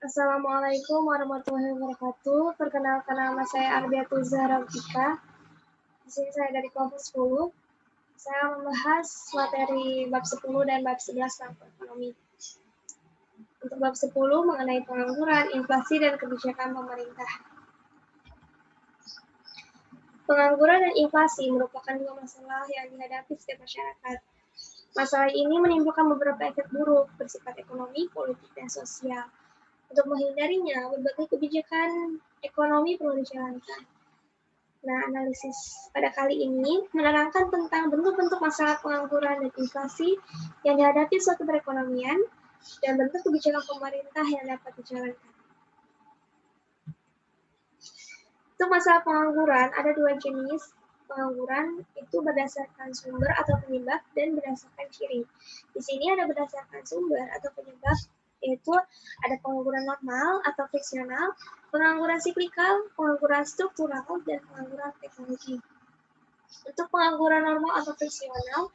Assalamualaikum warahmatullahi wabarakatuh. Perkenalkan, nama saya Arbiatul Zahra Tika. Di sini saya dari kelompok 10. Saya membahas materi bab 10 dan bab 11 tentang ekonomi. Untuk bab 10 mengenai pengangguran, inflasi, dan kebijakan pemerintah. Pengangguran dan inflasi merupakan dua masalah yang dihadapi setiap masyarakat. Masalah ini menimbulkan beberapa efek buruk bersifat ekonomi, politik, dan sosial. Untuk menghindarinya, berbagai kebijakan ekonomi perlu dijalankan. Nah, analisis pada kali ini menerangkan tentang bentuk-bentuk masalah pengangguran dan inflasi yang dihadapi suatu perekonomian dan bentuk kebijakan pemerintah yang dapat dijalankan. Untuk masalah pengangguran, ada dua jenis pengangguran, itu berdasarkan sumber atau penyebab dan berdasarkan ciri. Di sini ada berdasarkan sumber atau penyebab, yaitu ada pengangguran normal atau friksional, pengangguran siklikal, pengangguran struktural, dan pengangguran teknologi. Untuk pengangguran normal atau friksional,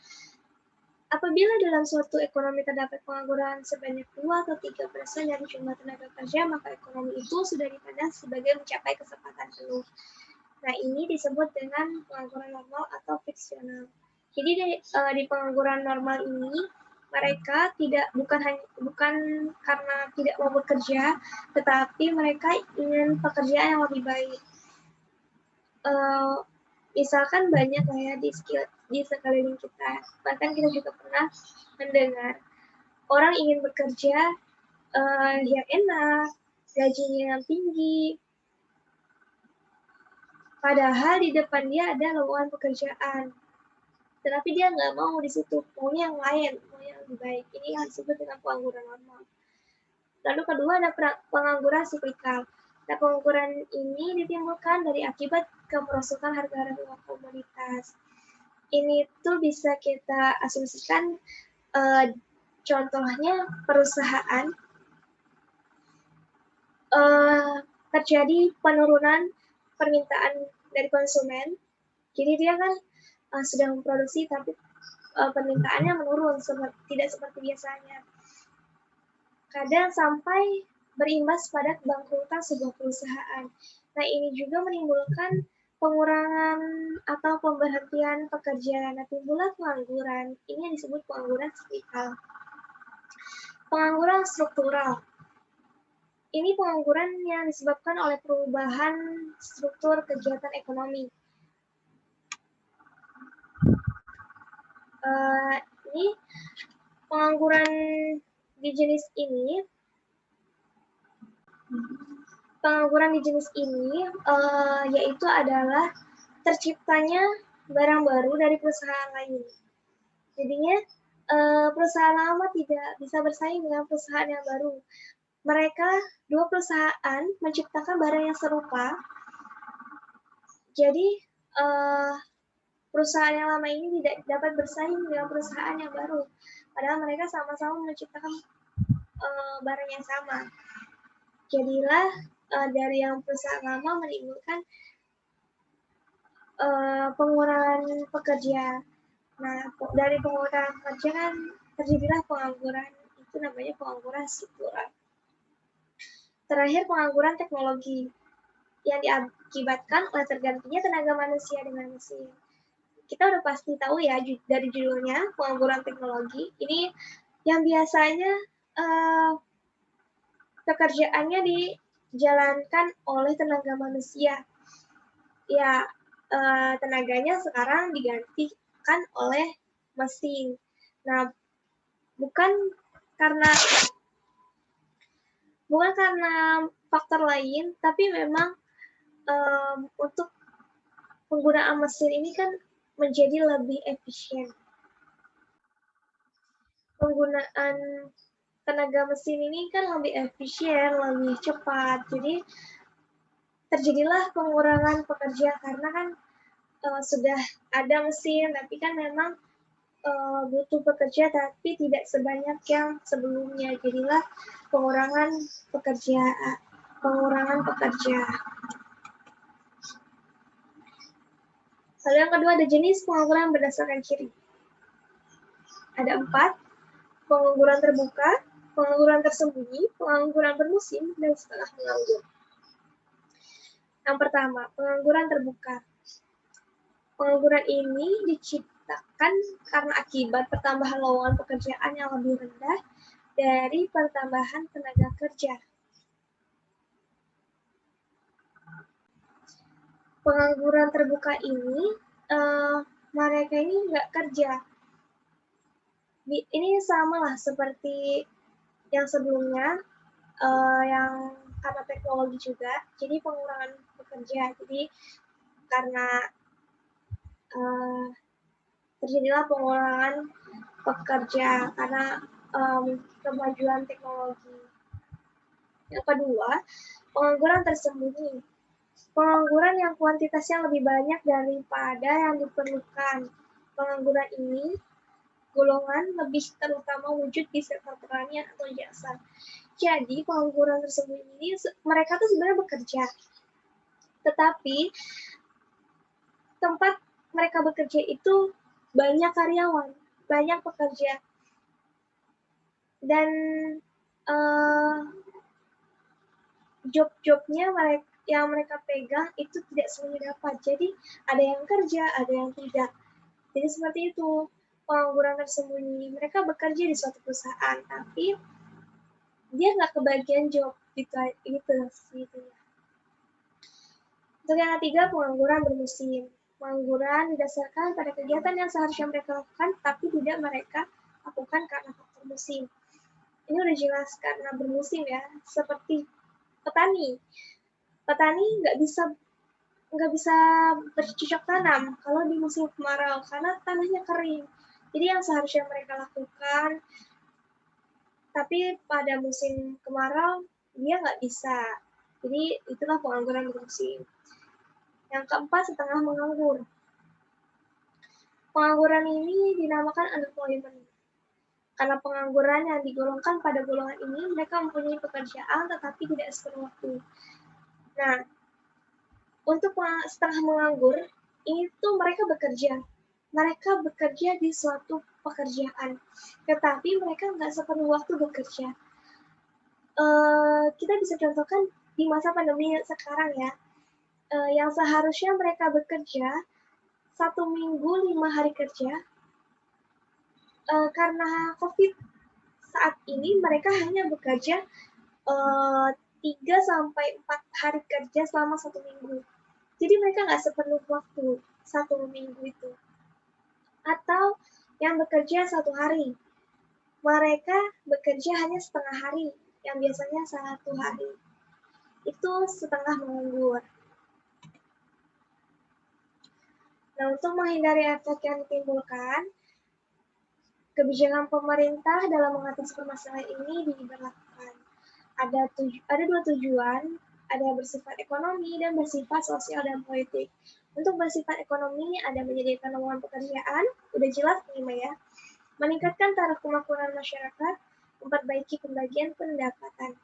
apabila dalam suatu ekonomi terdapat pengangguran sebanyak 2 atau 3% dari jumlah tenaga kerja, maka ekonomi itu sudah dipandang sebagai mencapai kesempatan penuh. Nah, ini disebut dengan pengangguran normal atau friksional. Jadi di pengangguran normal ini mereka bukan karena tidak mau bekerja, tetapi mereka ingin pekerjaan yang lebih baik. Misalkan banyak ya di sekeliling kita, bahkan kita juga pernah mendengar orang ingin bekerja yang enak, gajinya yang tinggi, padahal di depan dia ada lowongan pekerjaan. Tetapi dia nggak mau di situ, maunya yang lain, maunya yang lebih baik. Ini yang disebut dengan pengangguran normal. Lalu kedua ada pengangguran siklikal. Nah, pengangguran ini ditimbulkan dari akibat kemerosotan harga-harga komoditas. Ini tuh bisa kita asumsikan, contohnya perusahaan terjadi penurunan permintaan dari konsumen. Jadi dia kan sedang memproduksi tapi permintaannya menurun, tidak seperti biasanya. Kadang sampai berimbas pada kebangkrutan sebuah perusahaan. Nah, ini juga menimbulkan pengurangan atau pemberhentian pekerjaan. Nah, timbullah pengangguran. Ini yang disebut pengangguran siklikal. Pengangguran struktural. Ini pengangguran yang disebabkan oleh perubahan struktur kegiatan ekonomi. Ini pengangguran di jenis ini yaitu adalah terciptanya barang baru dari perusahaan lain. Jadinya perusahaan lama tidak bisa bersaing dengan perusahaan yang baru. Dua perusahaan menciptakan barang yang serupa. Jadi perusahaan yang lama ini tidak dapat bersaing dengan perusahaan yang baru. Padahal mereka sama-sama menciptakan barang yang sama. Jadilah dari yang perusahaan lama menimbulkan pengurangan pekerja. Nah, dari pengurangan pekerja kan terjadilah pengangguran. Itu namanya pengangguran struktural. Terakhir, pengangguran teknologi yang diakibatkan oleh tergantinya tenaga manusia dengan mesin. Kita udah pasti tahu ya dari judulnya, pengangguran teknologi. Ini yang biasanya pekerjaannya dijalankan oleh tenaga manusia. Ya, tenaganya sekarang digantikan oleh mesin. Nah, bukan karena faktor lain, tapi memang untuk penggunaan mesin ini kan menjadi lebih efisien. Penggunaan tenaga mesin ini kan lebih efisien, lebih cepat. Jadi terjadilah pengurangan pekerja karena kan sudah ada mesin, tapi kan memang butuh pekerja tapi tidak sebanyak yang sebelumnya. Jadilah pengurangan pekerja. Lalu yang kedua ada jenis pengangguran berdasarkan ciri. Ada 4, pengangguran terbuka, pengangguran tersembunyi, pengangguran bermusim, dan setengah menganggur. Yang pertama, pengangguran terbuka. Pengangguran ini diciptakan karena akibat pertambahan lowongan pekerjaan yang lebih rendah dari pertambahan tenaga kerja. Pengangguran terbuka ini, mereka ini nggak kerja. Ini sama lah seperti yang sebelumnya, yang karena teknologi juga, jadi pengurangan pekerja. Jadi karena terjadilah pengurangan pekerja karena kemajuan teknologi. Yang kedua, pengangguran tersembunyi. Pengangguran yang kuantitasnya lebih banyak daripada yang diperlukan. Pengangguran ini golongan lebih terutama wujud di sektor pertanian atau jasa. Jadi pengangguran tersembunyi ini mereka tuh sebenarnya bekerja, tetapi tempat mereka bekerja itu banyak karyawan, banyak pekerja, dan job-jobnya yang mereka pegang itu tidak semuanya dapat. Jadi ada yang kerja, ada yang tidak. Jadi seperti itu pengangguran tersembunyi. Mereka bekerja di suatu perusahaan, tapi dia nggak kebagian job gitu. Untuk yang ketiga, pengangguran bermusim. Pengangguran didasarkan pada kegiatan yang seharusnya mereka lakukan, tapi tidak mereka lakukan karena faktor musim. Ini udah jelas karena bermusim ya, seperti petani. Petani nggak bisa bercocok tanam kalau di musim kemarau karena tanahnya kering. Jadi yang seharusnya mereka lakukan, tapi pada musim kemarau dia nggak bisa. Jadi itulah pengangguran bermusim. Yang keempat, setengah menganggur. Pengangguran ini dinamakan unemployment. Karena pengangguran yang digolongkan pada golongan ini, mereka mempunyai pekerjaan tetapi tidak sepenuh waktu. Nah, untuk setengah menganggur, itu mereka bekerja. Mereka bekerja di suatu pekerjaan, tetapi mereka nggak sepenuh waktu bekerja. Kita bisa contohkan di masa pandemi sekarang ya, yang seharusnya mereka bekerja 1 minggu 5 hari kerja, karena COVID saat ini mereka hanya bekerja 3-4 hari kerja selama 1 minggu. Jadi mereka nggak sepenuh waktu 1 minggu itu. Atau yang bekerja 1 hari, mereka bekerja hanya setengah hari, yang biasanya 1 hari. Itu setengah menganggur. Nah, untuk menghindari efek yang ditimbulkan, kebijakan pemerintah dalam mengatasi permasalahan ini diberlakukan. Ada 2 tujuan, ada bersifat ekonomi dan bersifat sosial dan politik. Untuk bersifat ekonomi ada menyediakan lowongan pekerjaan, udah jelas nih ya. Meningkatkan taraf kemakmuran masyarakat, memperbaiki pembagian pendapatan.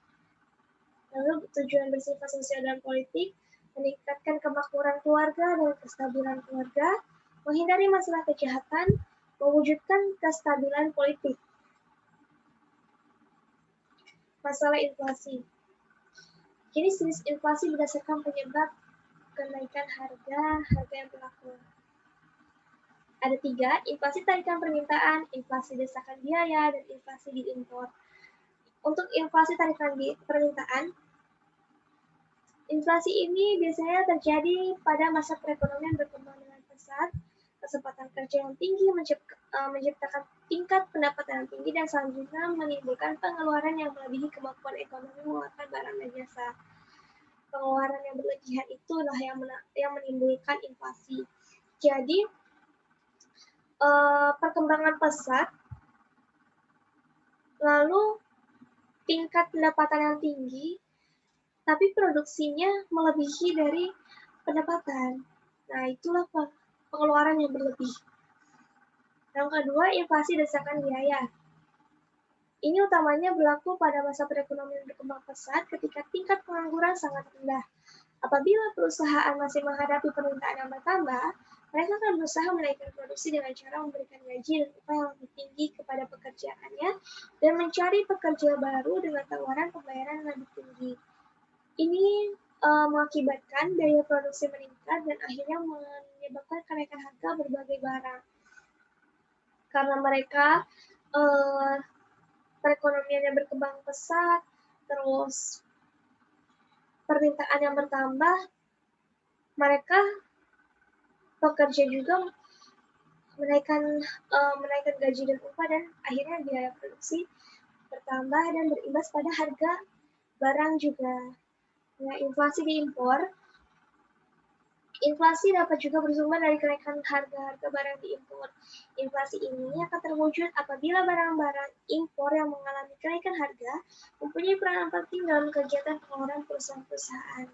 Lalu tujuan bersifat sosial dan politik, meningkatkan kemakmuran keluarga dan kestabilan keluarga, menghindari masalah kejahatan, mewujudkan kestabilan politik. Masalah inflasi. Jenis-jenis inflasi berdasarkan penyebab kenaikan harga yang berlaku. Ada 3, inflasi tarikan permintaan, inflasi desakan biaya, dan inflasi diimpor. Untuk inflasi tarikan permintaan, inflasi ini biasanya terjadi pada masa perekonomian berkembang dengan pesat, kesempatan kerja yang tinggi menciptakan tingkat pendapatan yang tinggi, dan selanjutnya menimbulkan pengeluaran yang melebihi kemampuan ekonomi mengeluarkan barang dan jasa. Pengeluaran yang berlebihan itulah yang menimbulkan inflasi. Jadi perkembangan pesat, lalu tingkat pendapatan yang tinggi, tapi produksinya melebihi dari pendapatan. Nah, itulah pengeluaran yang berlebih. Yang kedua, inflasi desakan biaya. Ini utamanya berlaku pada masa perekonomian berkembang pesat ketika tingkat pengangguran sangat rendah. Apabila perusahaan masih menghadapi permintaan yang bertambah, Mereka akan berusaha menaikkan produksi dengan cara memberikan gaji dan upah yang lebih tinggi kepada pekerjaannya dan mencari pekerja baru dengan tawaran pembayaran yang lebih tinggi. Ini mengakibatkan biaya produksi meningkat dan akhirnya menyebabkan kenaikan harga berbagai barang. Karena mereka perekonomiannya berkembang pesat, terus permintaan yang bertambah, mereka pekerja juga menaikkan gaji dan upah dan akhirnya biaya produksi bertambah dan berimbas pada harga barang juga. Nah, inflasi diimpor. Inflasi dapat juga bersumber dari kenaikan harga-harga barang diimpor. Inflasi ini akan terwujud apabila barang-barang impor yang mengalami kenaikan harga mempunyai peranan penting dalam kegiatan pengeluaran perusahaan-perusahaan.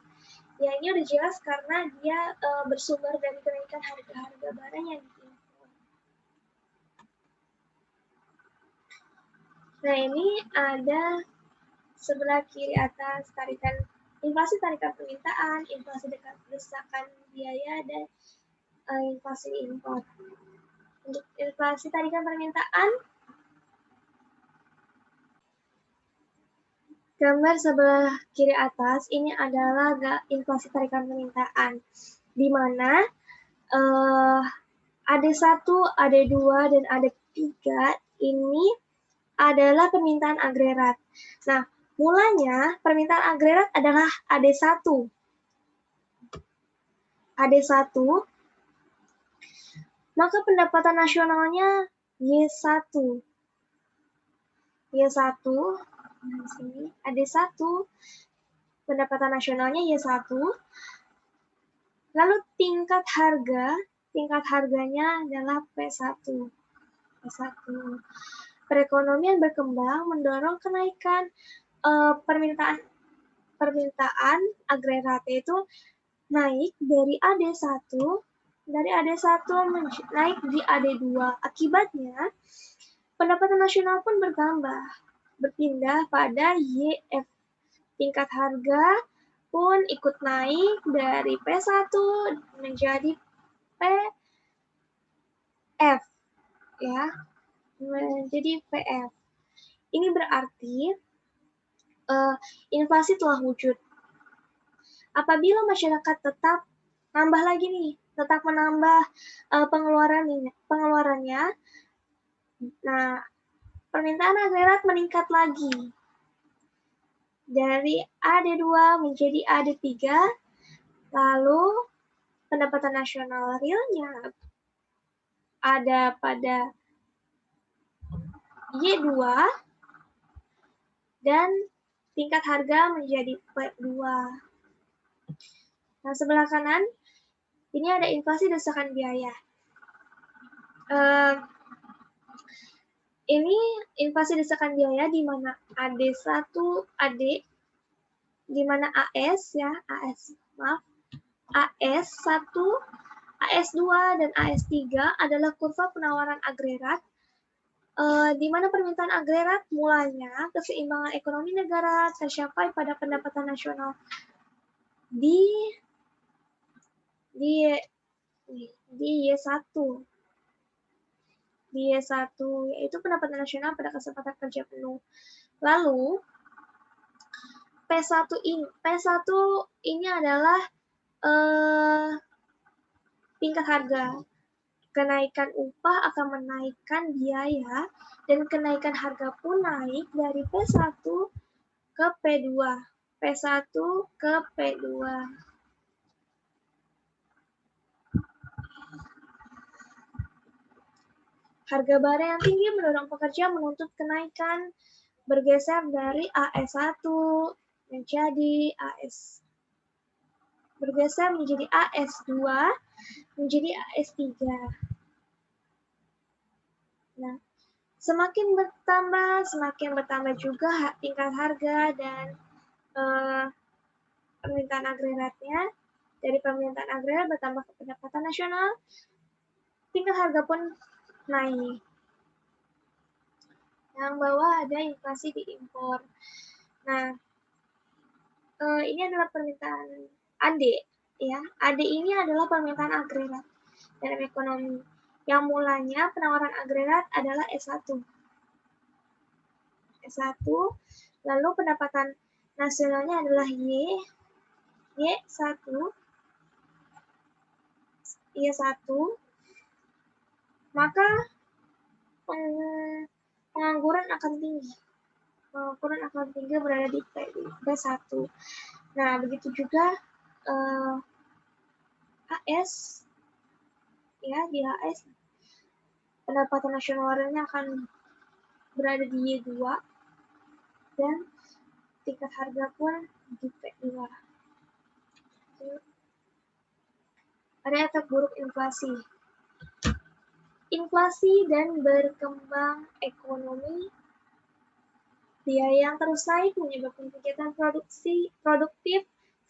Ya, ini udah jelas karena dia bersumber dari kenaikan harga-harga barang yang diimpor. Nah, ini ada sebelah kiri atas tarikan inflasi tarikan permintaan, inflasi desakan biaya, dan inflasi impor. Untuk inflasi tarikan permintaan, gambar sebelah kiri atas ini adalah inflasi tarikan permintaan, di mana AD1, AD2, dan AD3 ini adalah permintaan agregat. Nah, mulanya permintaan agregat adalah AD1. AD1, maka pendapatan nasionalnya Y1. Y1, nah sini AD1, pendapatan nasionalnya Y1. Lalu tingkat harganya adalah P1. P1. Perekonomian berkembang mendorong kenaikan permintaan agregat, yaitu naik dari AD1 naik di AD2. Akibatnya, pendapatan nasional pun berpindah pada YF. Tingkat harga pun ikut naik dari P1 menjadi PF, ya, menjadi PF. Ini berarti inflasi telah wujud. Apabila masyarakat tetap menambah pengeluarannya, nah permintaan agregat meningkat lagi dari AD2 menjadi AD3, lalu pendapatan nasional realnya ada pada Y2 dan tingkat harga menjadi P2. Nah, sebelah kanan ini ada inflasi desakan biaya. Ini inflasi desakan biaya di mana AD1, di mana AS1, AS2, dan AS3 adalah kurva penawaran agregat, di mana permintaan agregat mulanya keseimbangan ekonomi negara tercapai pada pendapatan nasional di Y1. Di Y1, yaitu pendapatan nasional pada kesempatan kerja penuh. Lalu, P1 ini adalah tingkat harga. Kenaikan upah akan menaikkan biaya, dan kenaikan harga pun naik dari P1 ke P2. P1 ke P2. Harga barang yang tinggi mendorong pekerja menuntut kenaikan, bergeser dari AS1 menjadi AS2 menjadi AS3. Nah, semakin bertambah juga tingkat harga dan permintaan agregatnya. Dari permintaan agregat bertambah ke pendapatan nasional, tingkat harga pun naik. Yang bawah ada inflasi diimpor. Nah, ini adalah permintaan AD, ya. AD ini adalah permintaan agregat. dalam ekonomi. Yang mulanya penawaran agregat adalah S1. Lalu pendapatan nasionalnya adalah Y1, maka pengangguran akan tinggi. Berada di B1. Nah, begitu juga AS, ya, di AS pendapatan nasionalnya akan berada di Y2 dan tingkat harga pun di P2. Ada efek buruk inflasi. Inflasi dan berkembang ekonomi, biaya yang terus naik menyebabkan kegiatan produktif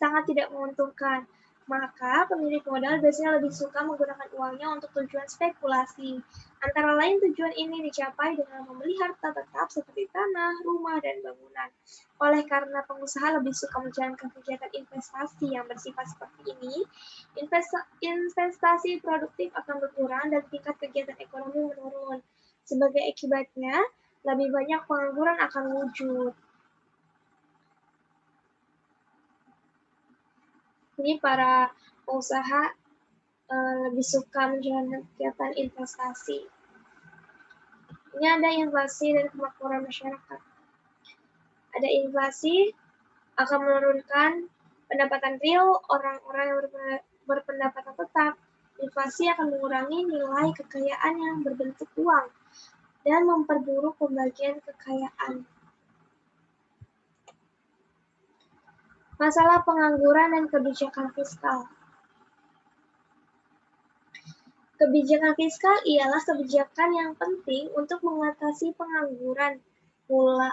sangat tidak menguntungkan. Maka pemilik modal biasanya lebih suka menggunakan uangnya untuk tujuan spekulasi. Antara lain tujuan ini dicapai dengan membeli harta tetap seperti tanah, rumah, dan bangunan. Oleh karena pengusaha lebih suka menjalankan kegiatan investasi yang bersifat seperti ini, investasi produktif akan berkurang dan tingkat kegiatan ekonomi menurun. Sebagai akibatnya, lebih banyak pengangguran akan wujud. Ini para pengusaha lebih suka menjalankan kegiatan investasi. Ini ada inflasi dan kemakmuran masyarakat. Ada inflasi akan menurunkan pendapatan real orang-orang yang berpendapatan tetap. Inflasi akan mengurangi nilai kekayaan yang berbentuk uang dan memperburuk pembagian kekayaan. Masalah pengangguran dan kebijakan fiskal. Kebijakan fiskal ialah kebijakan yang penting untuk mengatasi pengangguran.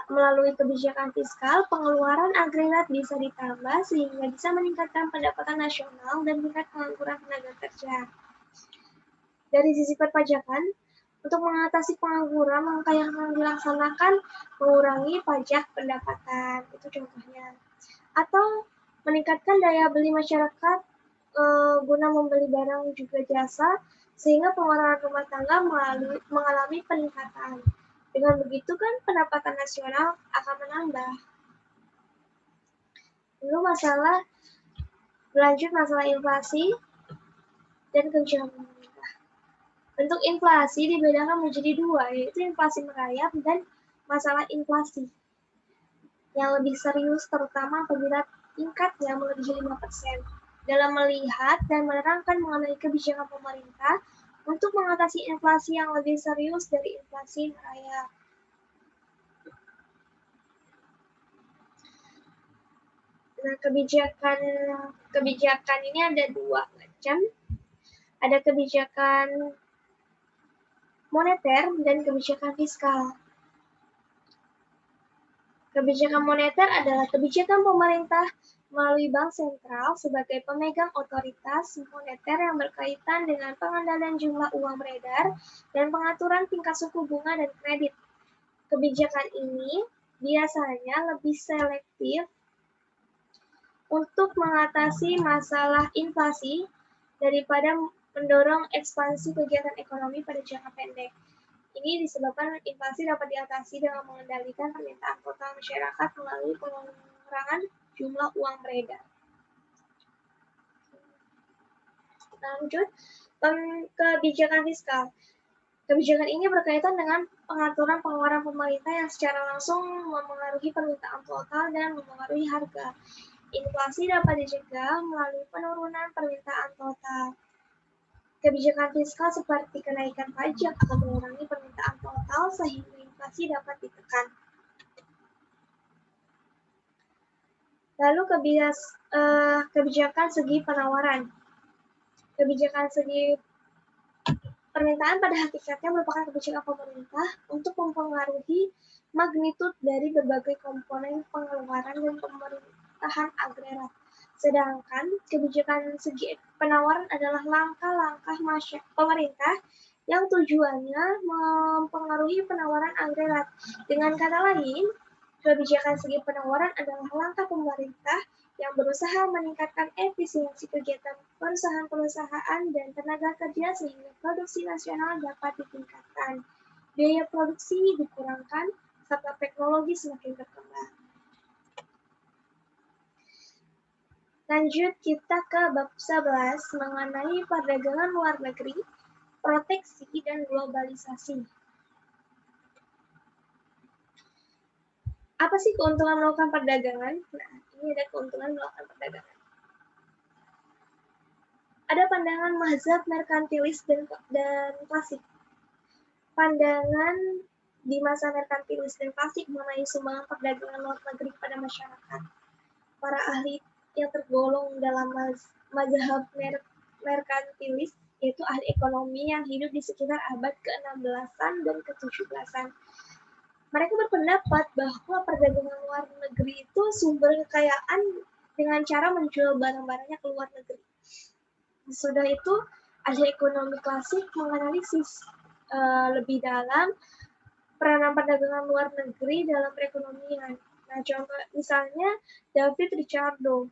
Melalui kebijakan fiskal, pengeluaran agregat bisa ditambah sehingga bisa meningkatkan pendapatan nasional dan tingkat pengangguran tenaga kerja. Dari sisi perpajakan, untuk mengatasi pengangguran, langkah yang akan dilaksanakan mengurangi pajak pendapatan, itu contohnya. Atau meningkatkan daya beli masyarakat guna membeli barang juga jasa, sehingga pengeluaran rumah tangga mengalami peningkatan. Dengan begitu kan pendapatan nasional akan menambah. Lalu masalah inflasi dan kebijakan pemerintah. Bentuk inflasi dibedakan menjadi dua, yaitu inflasi merayap dan masalah inflasi yang lebih serius, terutama apabila tingkatnya melebihi 5%. Dalam melihat dan menerangkan mengenai kebijakan pemerintah untuk mengatasi inflasi yang lebih serius dari inflasi merayap. Nah, kebijakan ini ada dua macam. Ada kebijakan moneter dan kebijakan fiskal. Kebijakan moneter adalah kebijakan pemerintah melalui bank sentral sebagai pemegang otoritas moneter yang berkaitan dengan pengendalian jumlah uang beredar dan pengaturan tingkat suku bunga dan kredit. Kebijakan ini biasanya lebih selektif untuk mengatasi masalah inflasi daripada mendorong ekspansi kegiatan ekonomi pada jangka pendek. Ini disebabkan inflasi dapat diatasi dengan mengendalikan permintaan total masyarakat melalui pengurangan jumlah uang beredar. Lanjut, kebijakan fiskal. Kebijakan ini berkaitan dengan pengaturan pengeluaran pemerintah yang secara langsung memengaruhi permintaan total dan memengaruhi harga. Inflasi dapat dicegah melalui penurunan permintaan total. Kebijakan fiskal seperti kenaikan pajak akan mengurangi permintaan total sehingga inflasi dapat ditekan. Lalu kebijakan segi penawaran. Kebijakan segi permintaan pada hakikatnya merupakan kebijakan pemerintah untuk mempengaruhi magnitud dari berbagai komponen pengeluaran dan pemerintahan agregat. Sedangkan kebijakan segi penawaran adalah langkah-langkah pemerintah yang tujuannya mempengaruhi penawaran agregat. Dengan kata lain, kebijakan segi penawaran adalah langkah pemerintah yang berusaha meningkatkan efisiensi kegiatan perusahaan-perusahaan dan tenaga kerja sehingga produksi nasional dapat ditingkatkan, biaya produksi dikurangkan, serta teknologi semakin berkembang. Lanjut kita ke bab 11 mengenai perdagangan luar negeri, proteksi, dan globalisasi. Apa sih keuntungan melakukan perdagangan? Nah, ini ada keuntungan melakukan perdagangan. Ada pandangan mazhab merkantilis dan klasik. Pandangan di masa merkantilis dan klasik mengenai sumbangan perdagangan luar negeri kepada masyarakat. Para ahli yang tergolong dalam mazhab merkantilis yaitu ahli ekonomi yang hidup di sekitar abad ke-16-an dan ke-17-an. Mereka berpendapat bahwa perdagangan luar negeri itu sumber kekayaan dengan cara menjual barang-barangnya ke luar negeri. Sudah itu, ahli ekonomi klasik menganalisis lebih dalam peranan perdagangan luar negeri dalam perekonomian. Nah, contoh misalnya David Ricardo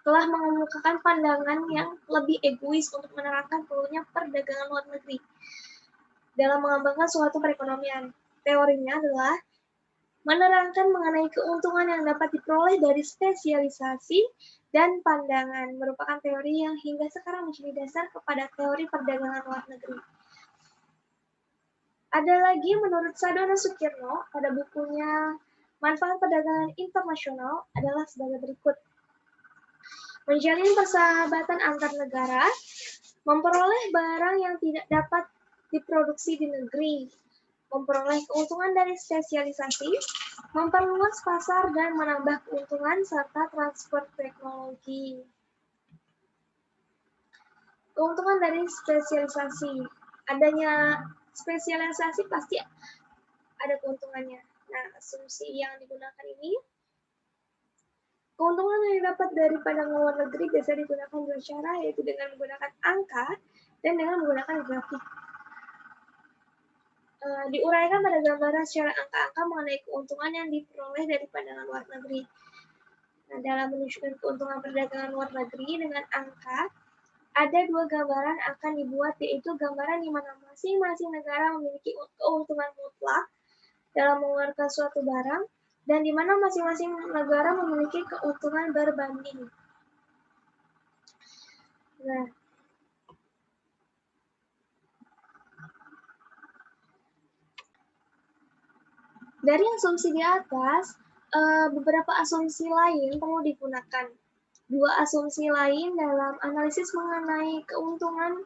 telah mengemukakan pandangan yang lebih egois untuk menerangkan perlunya perdagangan luar negeri dalam mengembangkan suatu perekonomian. Teorinya adalah menerangkan mengenai keuntungan yang dapat diperoleh dari spesialisasi dan pandangan, merupakan teori yang hingga sekarang menjadi dasar kepada teori perdagangan luar negeri. Ada lagi menurut Sadono Sukirno pada bukunya Manfaat Perdagangan Internasional adalah sebagai berikut. Menjalin persahabatan antar negara, memperoleh barang yang tidak dapat diproduksi di negeri, memperoleh keuntungan dari spesialisasi, memperluas pasar dan menambah keuntungan serta transfer teknologi. Keuntungan dari spesialisasi. Adanya spesialisasi pasti ada keuntungannya. Nah, asumsi yang digunakan ini, keuntungan yang didapat dari pandangan luar negeri biasa digunakan dua cara, yaitu dengan menggunakan angka dan dengan menggunakan grafik. Diuraikan pada gambaran secara angka-angka mengenai keuntungan yang diperoleh dari pandangan luar negeri. Nah, dalam menunjukkan keuntungan perdagangan luar negeri dengan angka, ada dua gambaran akan dibuat, yaitu gambaran di mana masing-masing negara memiliki keuntungan mutlak dalam mengeluarkan suatu barang, dan di mana masing-masing negara memiliki keuntungan berbanding. Nah, dari asumsi di atas, beberapa asumsi lain perlu digunakan. Dua asumsi lain dalam analisis mengenai keuntungan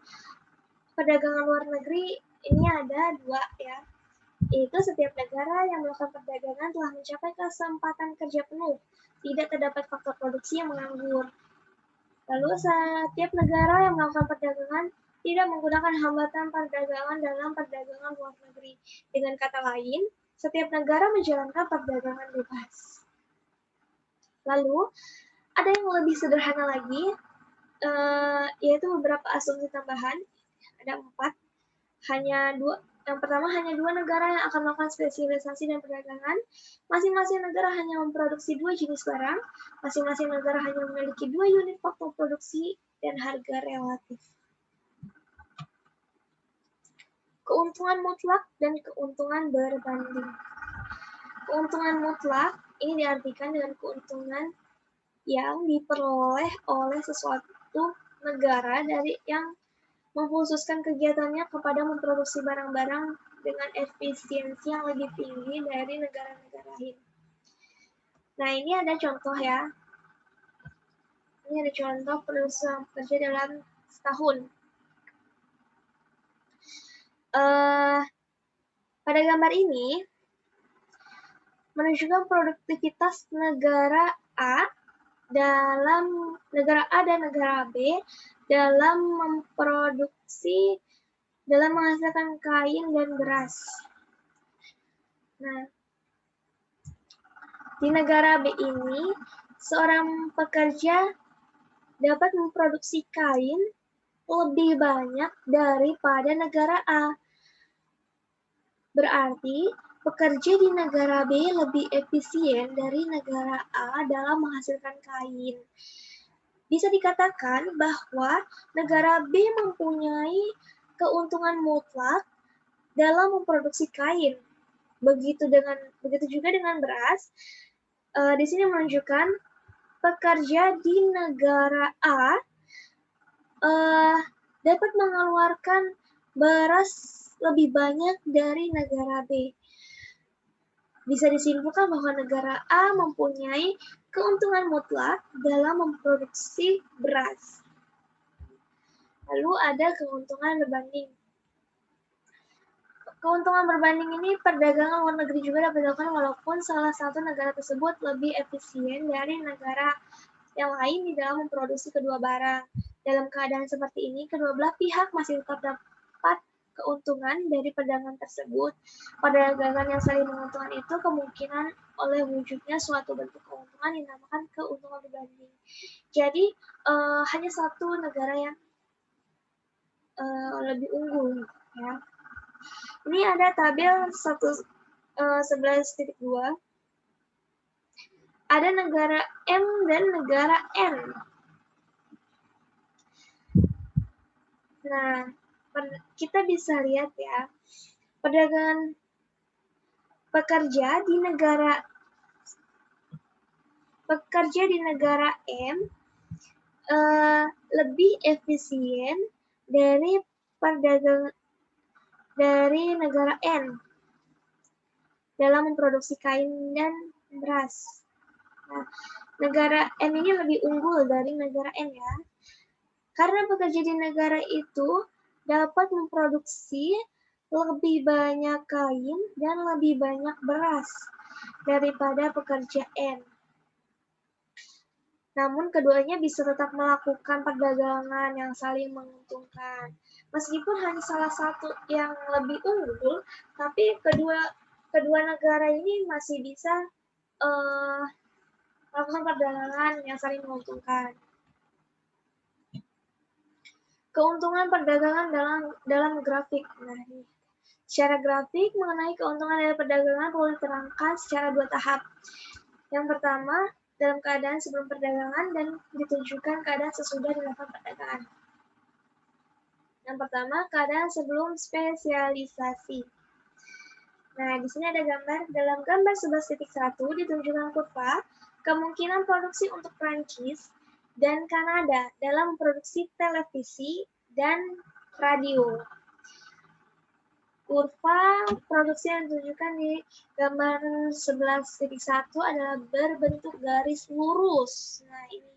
perdagangan luar negeri ini ada dua ya, yaitu setiap negara yang melakukan perdagangan telah mencapai kesempatan kerja penuh, tidak terdapat faktor produksi yang menganggur. Lalu setiap negara yang melakukan perdagangan tidak menggunakan hambatan perdagangan dalam perdagangan luar negeri. Dengan kata lain, setiap negara menjalankan perdagangan bebas. Lalu, ada yang lebih sederhana lagi, yaitu beberapa asumsi tambahan. Ada 4. Yang pertama, hanya 2 negara yang akan melakukan spesialisasi dan perdagangan. Masing-masing negara hanya memproduksi 2 jenis barang. Masing-masing negara hanya memiliki 2 unit faktor produksi dan harga relatif. Keuntungan mutlak dan keuntungan berbanding. Keuntungan mutlak ini diartikan dengan keuntungan yang diperoleh oleh sesuatu negara dari yang mengkhususkan kegiatannya kepada memproduksi barang-barang dengan efisiensi yang lebih tinggi dari negara-negara lain. Nah, ini ada contoh ya. Ini ada contoh perusahaan kerja dalam setahun. Pada gambar ini menunjukkan produktivitas negara A dan negara B dalam menghasilkan kain dan beras. Nah, di negara B ini, seorang pekerja dapat memproduksi kain lebih banyak daripada negara A. Berarti, pekerja di negara B lebih efisien dari negara A dalam menghasilkan kain. Bisa dikatakan bahwa negara B mempunyai keuntungan mutlak dalam memproduksi kain. Begitu juga dengan beras. Di sini menunjukkan pekerja di negara A dapat mengeluarkan beras lebih banyak dari negara B. Bisa disimpulkan bahwa negara A mempunyai keuntungan mutlak dalam memproduksi beras. Lalu ada keuntungan berbanding. Keuntungan berbanding ini perdagangan luar negeri juga dapat dilakukan walaupun salah satu negara tersebut lebih efisien dari negara yang lain di dalam memproduksi kedua barang. Dalam keadaan seperti ini, kedua belah pihak masih tetap dapat keuntungan dari perdagangan tersebut. Perdagangan yang saling menguntungkan itu kemungkinan oleh wujudnya suatu bentuk keuntungan yang dinamakan keuntungan berbanding. Jadi, hanya satu negara yang lebih unggul, ya. Ini ada tabel 11.2. Ada negara M dan negara N. Nah, kita bisa lihat ya, perdagangan pekerja di negara M lebih efisien dari perdagangan dari negara N dalam memproduksi kain dan beras. Nah, negara N ini lebih unggul dari negara N ya. Karena pekerja di negara itu dapat memproduksi lebih banyak kain dan lebih banyak beras daripada pekerja N. Namun keduanya bisa tetap melakukan perdagangan yang saling menguntungkan. Meskipun hanya salah satu yang lebih unggul, tapi kedua negara ini masih bisa melakukan perdagangan yang saling menguntungkan. Keuntungan perdagangan dalam grafik. Nah, ini. Secara grafik mengenai keuntungan dari perdagangan perlu diterangkan secara dua tahap. Yang pertama, dalam keadaan sebelum perdagangan dan ditunjukkan keadaan sesudah dilakukan perdagangan. Yang pertama, keadaan sebelum spesialisasi. Nah, di sini ada gambar. Dalam gambar 11.1 ditunjukkan kurva kemungkinan produksi untuk Prancis dan Kanada dalam memproduksi televisi dan radio. Kurva produksi yang ditunjukkan di gambar 11.1 adalah berbentuk garis lurus. Nah, ini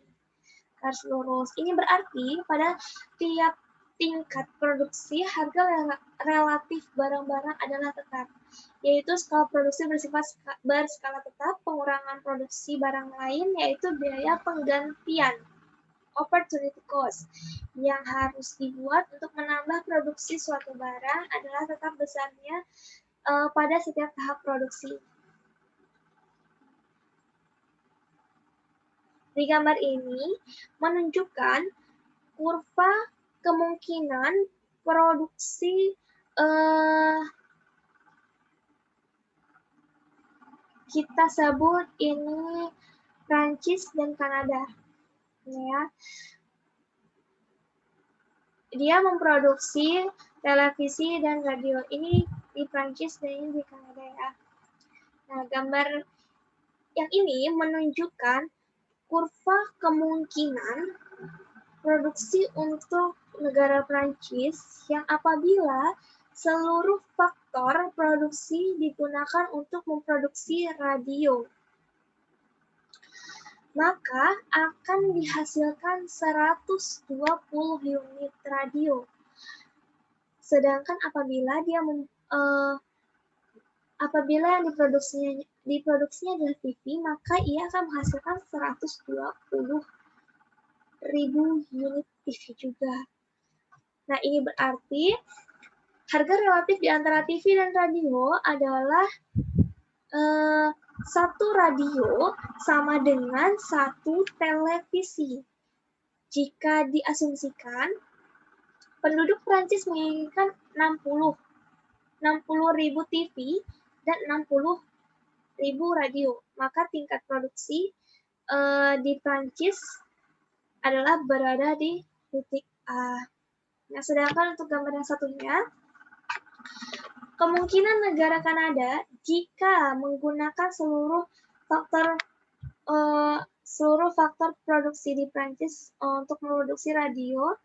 garis lurus. Ini berarti pada tiap tingkat produksi harga relatif barang-barang adalah tetap, yaitu skala produksi bersifat berskala tetap, pengurangan produksi barang lain yaitu biaya penggantian opportunity cost yang harus dibuat untuk menambah produksi suatu barang adalah tetap besarnya pada setiap tahap produksi. Di gambar ini menunjukkan kurva kemungkinan produksi kita sebut ini Prancis dan Kanada. Ya. Dia memproduksi televisi dan radio. Ini di Prancis dan ini di Kanada ya. Nah, gambar yang ini menunjukkan kurva kemungkinan produksi untuk negara Prancis yang apabila seluruh faktor produksi digunakan untuk memproduksi radio, maka akan dihasilkan 120 unit radio. Sedangkan apabila yang diproduksinya adalah TV, maka ia akan menghasilkan 120.000 unit TV juga. Nah, ini berarti harga relatif di antara TV dan radio adalah satu radio sama dengan satu televisi. Jika diasumsikan penduduk Prancis menginginkan 60.000 TV, dan 60.000 radio. Maka tingkat produksi di Prancis adalah berada di titik A. Nah, sedangkan untuk gambar yang satunya, kemungkinan negara Kanada jika menggunakan seluruh faktor produksi di Prancis untuk memproduksi radio,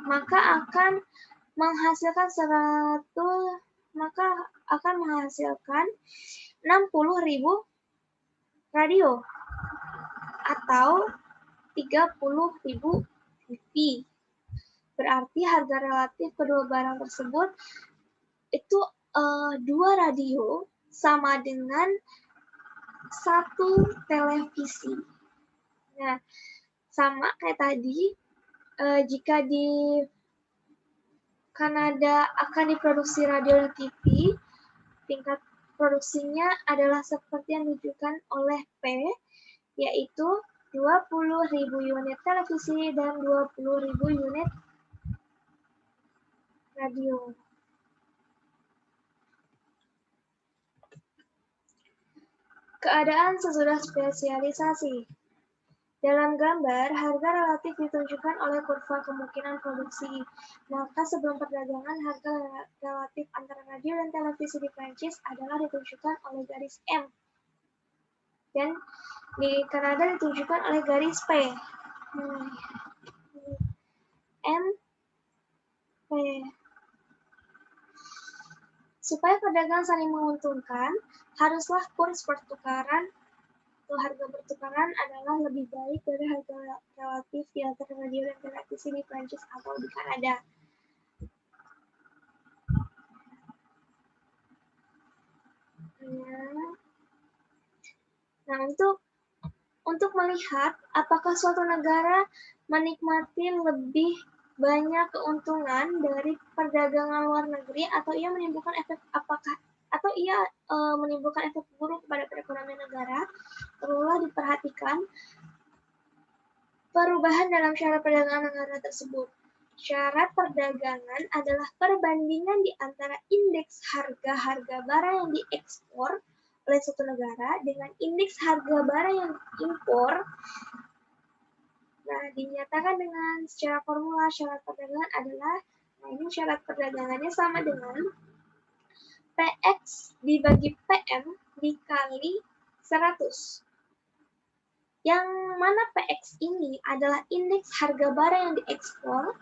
maka akan menghasilkan 60.000 radio atau 30.000 TV. Berarti harga relatif kedua barang tersebut itu 2 radio sama dengan 1 televisi. Nah, sama kayak tadi, jika di Kanada akan diproduksi radio dan TV, tingkat produksinya adalah seperti yang ditunjukkan oleh P, yaitu 20.000 unit televisi dan 20.000 unit radio. Keadaan sesudah spesialisasi. Dalam gambar, harga relatif ditunjukkan oleh kurva kemungkinan produksi. Maka sebelum perdagangan, harga relatif antara radio dan televisi di Prancis adalah ditunjukkan oleh garis M. Dan di Kanada ditunjukkan oleh garis P. M, P. Supaya perdagangan saling menguntungkan, haruslah kurs pertukaran atau harga pertukaran adalah lebih baik dari harga relatif di antara radio dan televisi di Prancis atau di Kanada. Nah, untuk melihat apakah suatu negara menikmati lebih banyak keuntungan dari perdagangan luar negeri atau ia menimbulkan efek menimbulkan efek buruk pada perekonomian negara, perlulah diperhatikan perubahan dalam syarat perdagangan negara tersebut. Syarat perdagangan adalah perbandingan di antara indeks harga barang yang diekspor oleh suatu negara dengan indeks harga barang yang diimpor. Nah, dinyatakan dengan secara formula syarat perdagangan adalah, ini syarat perdagangannya sama dengan PX dibagi PM dikali 100. Yang mana PX ini adalah indeks harga barang yang diekspor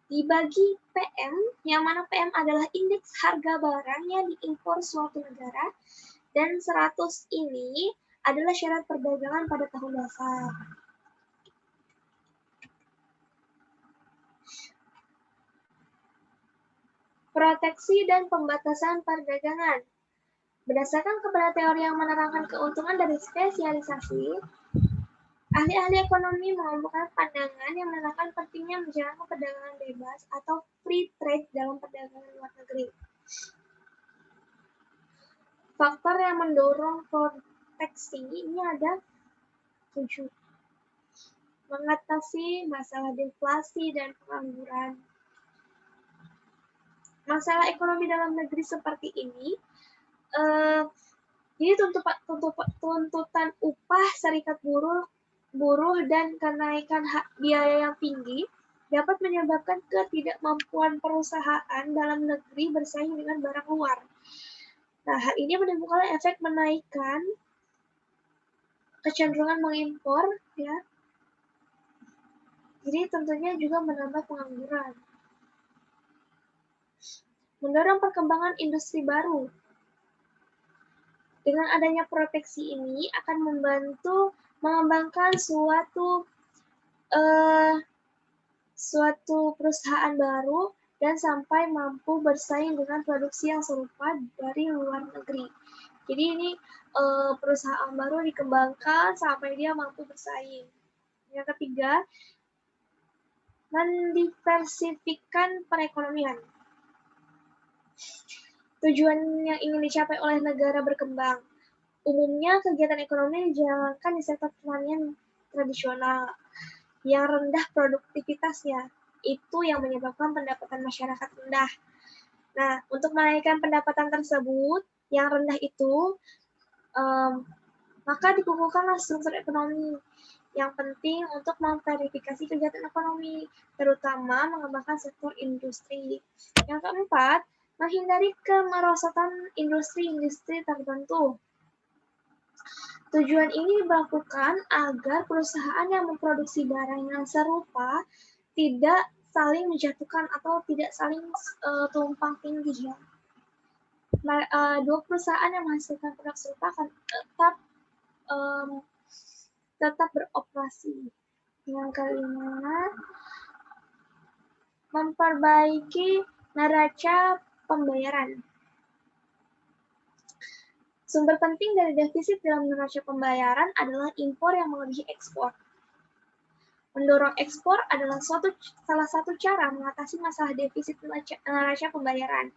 dibagi PM, yang mana PM adalah indeks harga barang yang diimpor suatu negara, dan 100 ini adalah syarat perdagangan pada tahun dasar. Proteksi dan pembatasan perdagangan. Berdasarkan kepada teori yang menerangkan keuntungan dari spesialisasi, ahli-ahli ekonomi mengemukakan pandangan yang menerangkan pentingnya menjalankan perdagangan bebas atau free trade dalam perdagangan luar negeri. Faktor yang mendorong proteksi ini ada 7. Mengatasi masalah deflasi dan pengangguran. Masalah ekonomi dalam negeri seperti ini, jadi tuntutan upah serikat buruh dan kenaikan biaya yang tinggi dapat menyebabkan ketidakmampuan perusahaan dalam negeri bersaing dengan barang luar. Nah, hal ini menimbulkan efek menaikkan kecenderungan mengimpor, ya. Jadi tentunya juga menambah pengangguran. Mendorong perkembangan industri baru. Dengan adanya proteksi ini akan membantu mengembangkan suatu perusahaan baru dan sampai mampu bersaing dengan produksi yang serupa dari luar negeri. Jadi ini perusahaan baru dikembangkan sampai dia mampu bersaing. Yang ketiga, mendiversifikkan perekonomian. Tujuan yang ingin dicapai oleh negara berkembang. Umumnya kegiatan ekonomi dijalankan di sektor pertanian tradisional yang rendah produktivitasnya. Itu yang menyebabkan pendapatan masyarakat rendah. Nah, untuk menaikkan pendapatan tersebut yang rendah itu, maka dikukuhkanlah struktur ekonomi yang penting untuk memverifikasi kegiatan ekonomi, terutama mengembangkan sektor industri. Yang keempat, menghindari kemerosotan industri-industri tertentu. Tujuan ini dilakukan agar perusahaan yang memproduksi barang yang serupa tidak saling menjatuhkan atau tidak saling tumpang tindih ya. Dua perusahaan yang menghasilkan produk serupa akan tetap beroperasi. Yang kelima, memperbaiki neraca pembayaran. Sumber penting dari defisit dalam neraca pembayaran adalah impor yang melebihi ekspor. Mendorong ekspor adalah salah satu cara mengatasi masalah defisit neraca pembayaran.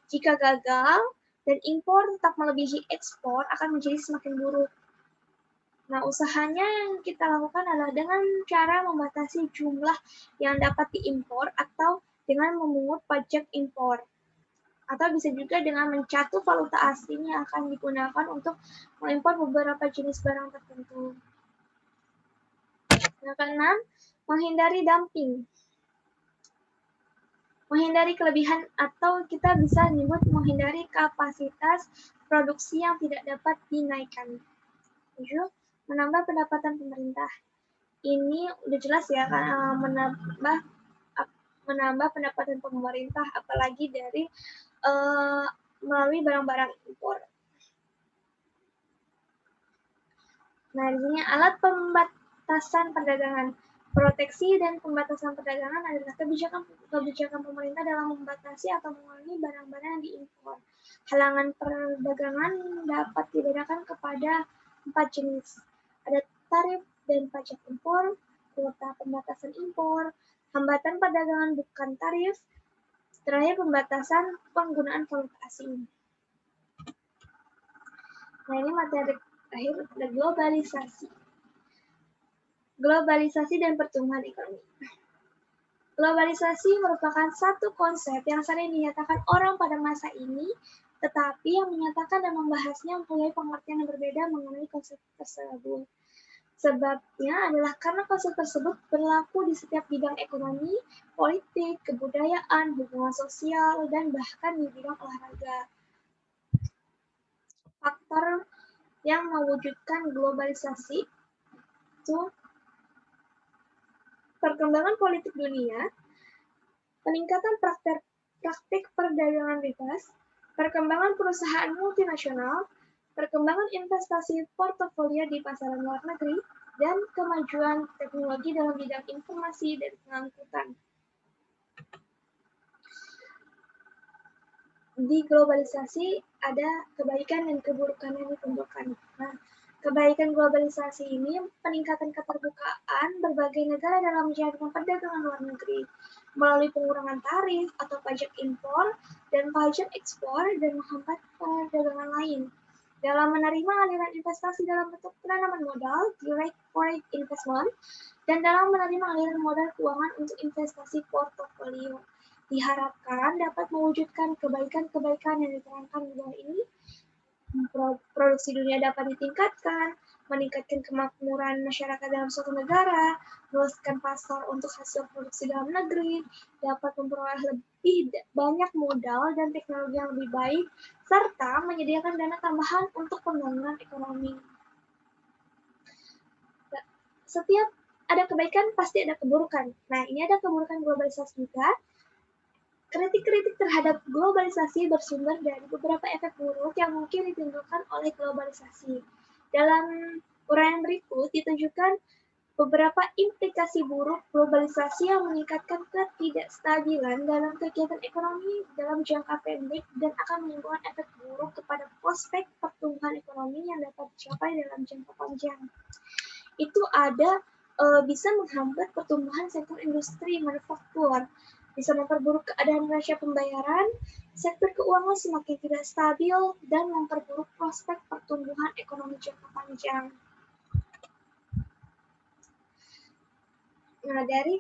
Jika gagal dan impor tetap melebihi ekspor, akan menjadi semakin buruk. Nah, usahanya yang kita lakukan adalah dengan cara membatasi jumlah yang dapat diimpor atau dengan memungut pajak impor. Atau bisa juga dengan mencatu valuta asing yang akan digunakan untuk mengimpor beberapa jenis barang tertentu. Yang keenam, menghindari dumping. Menghindari kelebihan atau kita bisa menyebut menghindari kapasitas produksi yang tidak dapat dinaikkan. 7. Menambah pendapatan pemerintah. Ini udah jelas ya, menambah pendapatan pemerintah, apalagi dari melalui barang-barang impor. Nah, di sini alat pembatasan perdagangan. Proteksi dan pembatasan perdagangan adalah kebijakan pemerintah dalam membatasi atau mengurangi barang-barang yang diimpor. Halangan perdagangan dapat dibedakan kepada 4 jenis. Ada tarif dan pajak impor, kuota pembatasan impor, hambatan perdagangan bukan tarif, terakhir pembatasan penggunaan valuta asing. Nah, ini materi terakhir ada globalisasi. Globalisasi dan pertumbuhan ekonomi. Globalisasi merupakan satu konsep yang sering dinyatakan orang pada masa ini, tetapi yang menyatakan dan membahasnya mempunyai pengertian yang berbeda mengenai konsep tersebut. Sebabnya adalah karena konsep tersebut berlaku di setiap bidang ekonomi, politik, kebudayaan, hubungan sosial, dan bahkan di bidang olahraga. Faktor yang mewujudkan globalisasi itu perkembangan politik dunia, peningkatan praktik perdagangan bebas, perkembangan perusahaan multinasional, perkembangan investasi portofolio di pasaran luar negeri, dan kemajuan teknologi dalam bidang informasi dan pengangkutan. Di globalisasi ada kebaikan dan keburukan yang ditimbulkan. Nah, kebaikan globalisasi ini peningkatan keterbukaan berbagai negara dalam menjalankan perdagangan luar negeri melalui pengurangan tarif atau pajak impor dan pajak ekspor dan menghambat perdagangan lain. Dalam menerima aliran investasi dalam bentuk penanaman modal, direct foreign investment, dan dalam menerima aliran modal keuangan untuk investasi portofolio. Diharapkan dapat mewujudkan kebaikan-kebaikan yang diterangkan di bawah ini. Produksi dunia dapat ditingkatkan, meningkatkan kemakmuran masyarakat dalam suatu negara, meluaskan pasar untuk hasil produksi dalam negeri, dapat memperoleh lebih banyak modal dan teknologi yang lebih baik, serta menyediakan dana tambahan untuk pembangunan ekonomi. Setiap ada kebaikan, pasti ada keburukan. Nah, ini ada keburukan globalisasi juga. Kritik-kritik terhadap globalisasi bersumber dari beberapa efek buruk yang mungkin ditimbulkan oleh globalisasi. Dalam uraian berikut ditunjukkan beberapa implikasi buruk globalisasi yang meningkatkan ketidakstabilan dalam kegiatan ekonomi dalam jangka pendek dan akan menimbulkan efek buruk kepada prospek pertumbuhan ekonomi yang dapat dicapai dalam jangka panjang. Itu ada bisa menghambat pertumbuhan sektor industri manufaktur, bisa memperburuk keadaan neraca pembayaran, sektor keuangan semakin tidak stabil, dan memperburuk prospek pertumbuhan ekonomi jangka panjang. Nah, dari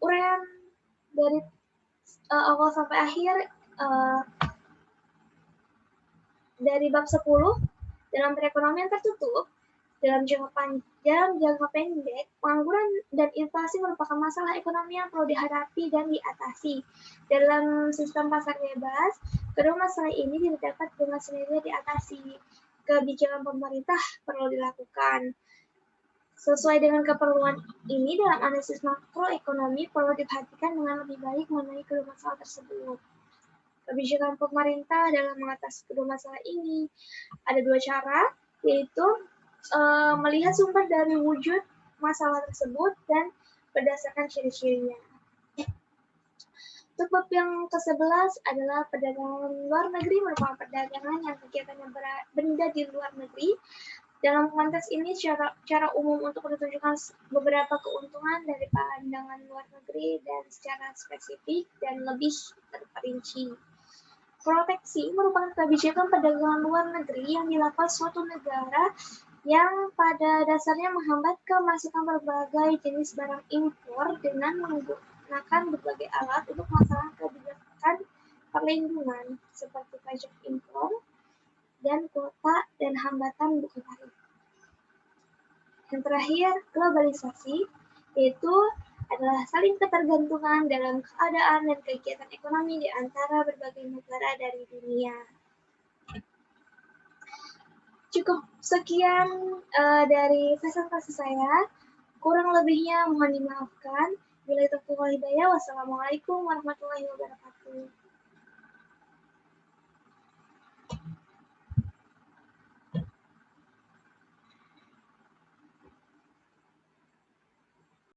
uraian dari awal sampai akhir, dari bab 10 dalam perekonomian tertutup, dalam jangka pendek, pengangguran dan inflasi merupakan masalah ekonomi yang perlu dihadapi dan diatasi. Dalam sistem pasar bebas, kedua masalah ini tidak dapat dengan sendirinya diatasi. Kebijakan pemerintah perlu dilakukan. Sesuai dengan keperluan ini, dalam analisis makroekonomi perlu diperhatikan dengan lebih baik mengenai kedua masalah tersebut. Kebijakan pemerintah dalam mengatasi kedua masalah ini ada dua cara, yaitu melihat sumber dari wujud masalah tersebut dan berdasarkan ciri-cirinya. Untuk bab yang ke-11 adalah perdagangan luar negeri merupakan perdagangan yang kegiatannya benda di luar negeri. Dalam konteks ini, cara umum untuk menunjukkan beberapa keuntungan dari pandangan luar negeri dan secara spesifik dan lebih terperinci. Proteksi merupakan kebijakan perdagangan luar negeri yang dilakukan suatu negara yang pada dasarnya menghambat kemasukan berbagai jenis barang impor dengan menggunakan berbagai alat untuk masalah kebijakan perlindungan seperti pajak impor dan kuota dan hambatan buku tarif. Yang terakhir, globalisasi, yaitu adalah saling ketergantungan dalam keadaan dan kegiatan ekonomi di antara berbagai negara dari dunia. Cukup sekian dari presentasi saya. Kurang lebihnya mohon dimaafkan. Bila itu hidayah, wassalamualaikum warahmatullahi wabarakatuh.